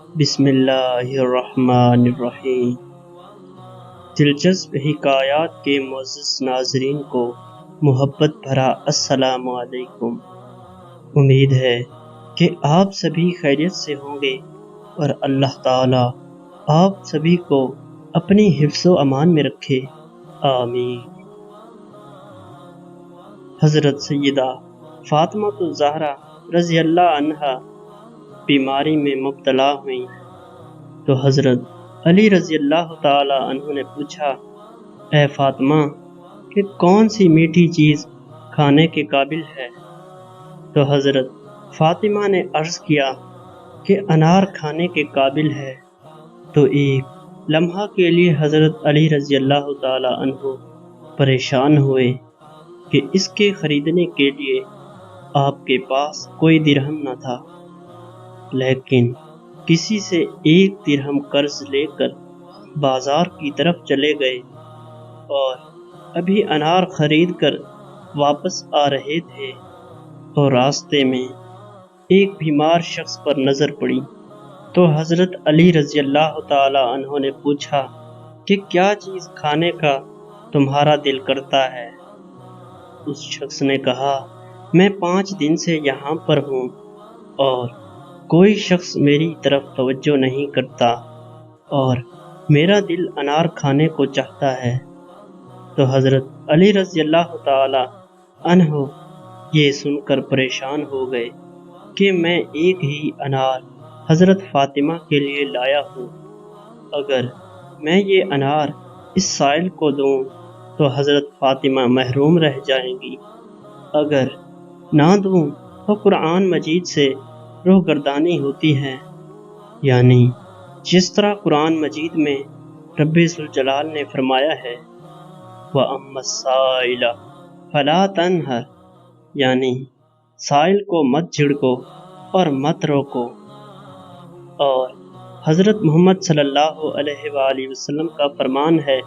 بسم اللہ الرحمن الرحیم۔ دلچسپ حکایات کے معزز ناظرین کو محبت بھرا السلام علیکم۔ امید ہے کہ آپ سبھی خیریت سے ہوں گے اور اللہ تعالی آپ سبھی کو اپنی حفظ و امان میں رکھے، آمین۔ حضرت سیدہ فاطمہ الزہرا رضی اللہ عنہا بیماری میں مبتلا ہوئیں تو حضرت علی رضی اللہ تعالی عنہ نے پوچھا، اے فاطمہ کہ کون سی میٹھی چیز کھانے کے قابل ہے؟ تو حضرت فاطمہ نے عرض کیا کہ انار کھانے کے قابل ہے۔ تو ایک لمحہ کے لیے حضرت علی رضی اللہ تعالی عنہ پریشان ہوئے کہ اس کے خریدنے کے لیے آپ کے پاس کوئی درہم نہ تھا، لیکن کسی سے 1 درہم قرض لے کر بازار کی طرف چلے گئے اور ابھی انار خرید کر واپس آ رہے تھے تو راستے میں ایک بیمار شخص پر نظر پڑی۔ تو حضرت علی رضی اللہ تعالی عنہ نے پوچھا کہ کیا چیز کھانے کا تمہارا دل کرتا ہے؟ اس شخص نے کہا، میں 5 دن سے یہاں پر ہوں اور کوئی شخص میری طرف توجہ نہیں کرتا اور میرا دل انار کھانے کو چاہتا ہے۔ تو حضرت علی رضی اللہ تعالی عنہ یہ سن کر پریشان ہو گئے کہ میں ایک ہی انار حضرت فاطمہ کے لیے لایا ہوں، اگر میں یہ انار اس سائل کو دوں تو حضرت فاطمہ محروم رہ جائیں گی، اگر نہ دوں تو قرآن مجید سے روح گردانی ہوتی ہے، یعنی جس طرح قرآن مجید میں رب ذوالجلال نے فرمایا ہے وَأَمَّا السَّائِلَ فَلَا تَنْهَرْ، یعنی سائل کو مت جھڑکو اور مت روکو۔ اور حضرت محمد صلی اللہ علیہ وآلہ وسلم کا فرمان ہے،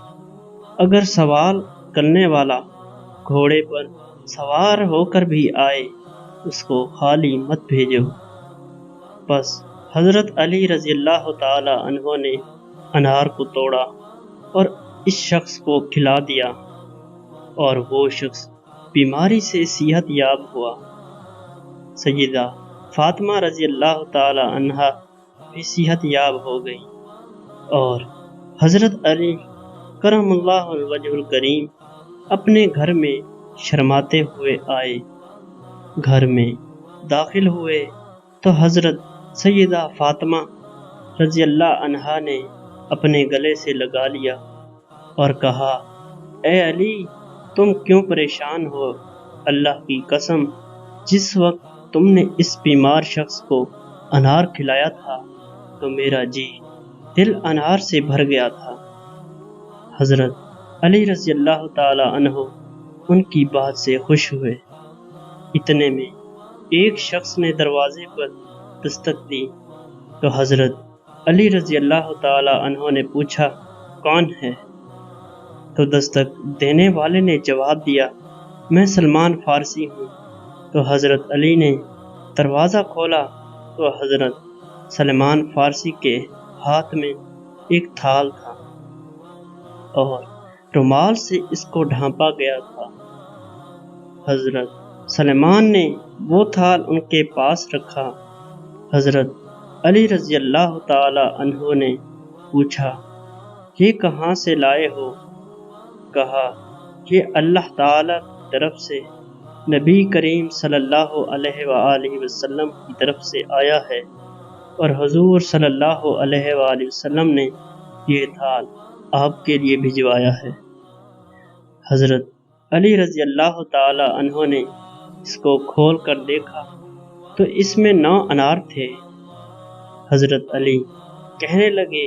اگر سوال کرنے والا گھوڑے پر سوار ہو کر بھی آئے اس کو خالی مت بھیجو۔ بس حضرت علی رضی اللہ تعالی عنہ نے انار کو توڑا اور اس شخص کو کھلا دیا اور وہ شخص بیماری سے صحت یاب ہوا۔ سیدہ فاطمہ رضی اللہ تعالی عنہا بھی صحت یاب ہو گئی اور حضرت علی کرم اللہ وجہ الکریم اپنے گھر میں شرماتے ہوئے آئے۔ گھر میں داخل ہوئے تو حضرت سیدہ فاطمہ رضی اللہ عنہا نے اپنے گلے سے لگا لیا اور کہا، اے علی تم کیوں پریشان ہو؟ اللہ کی قسم جس وقت تم نے اس بیمار شخص کو انار کھلایا تھا تو میرا دل انار سے بھر گیا تھا۔ حضرت علی رضی اللہ تعالی عنہ ان کی بات سے خوش ہوئے۔ اتنے میں ایک شخص نے دروازے پر دستک دی تو حضرت علی رضی اللہ تعالی عنہ نے پوچھا، کون ہے؟ تو دستک دینے والے نے جواب دیا، میں سلمان فارسی ہوں۔ تو حضرت علی نے دروازہ کھولا تو حضرت سلمان فارسی کے ہاتھ میں ایک تھال تھا اور رومال سے اس کو ڈھانپا گیا تھا۔ حضرت سلمان نے وہ تھال ان کے پاس رکھا۔ حضرت علی رضی اللہ تعالی عنہ نے پوچھا، یہ کہاں سے لائے ہو؟ کہا، یہ اللہ تعالی کی طرف سے نبی کریم صلی اللہ علیہ وآلہ وسلم کی طرف سے آیا ہے اور حضور صلی اللہ علیہ وآلہ وسلم نے یہ تھال آپ کے لیے بھجوایا ہے۔ حضرت علی رضی اللہ تعالی عنہ نے اس کو کھول کر دیکھا تو اس میں 9 انار تھے۔ حضرت علی کہنے لگے،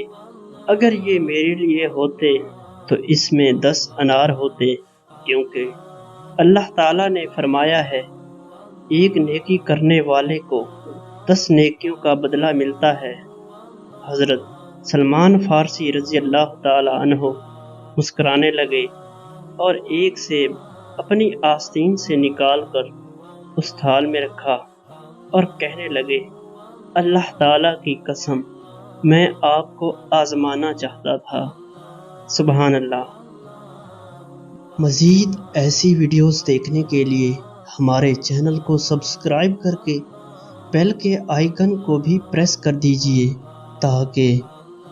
اگر یہ میرے لیے ہوتے تو اس میں 10 انار ہوتے، کیونکہ اللہ تعالیٰ نے فرمایا ہے ایک نیکی کرنے والے کو 10 نیکیوں کا بدلہ ملتا ہے۔ حضرت سلمان فارسی رضی اللہ تعالی عنہ مسکرانے لگے اور ایک سیب اپنی آستین سے نکال کر اس تھال میں رکھا اور کہنے لگے، اللہ تعالیٰ کی قسم میں آپ کو آزمانا چاہتا تھا۔ سبحان اللہ۔ مزید ایسی ویڈیوز دیکھنے کے لیے ہمارے چینل کو سبسکرائب کر کے بیل کے آئیکن کو بھی پریس کر دیجئے تاکہ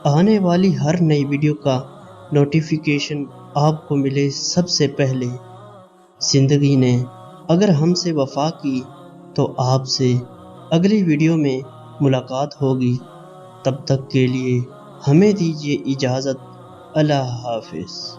آنے والی ہر نئی ویڈیو کا نوٹیفیکیشن آپ کو ملے سب سے پہلے۔ زندگی نے اگر ہم سے وفا کی تو آپ سے اگلی ویڈیو میں ملاقات ہوگی۔ تب تک کے لیے ہمیں دیجیے اجازت۔ اللہ حافظ۔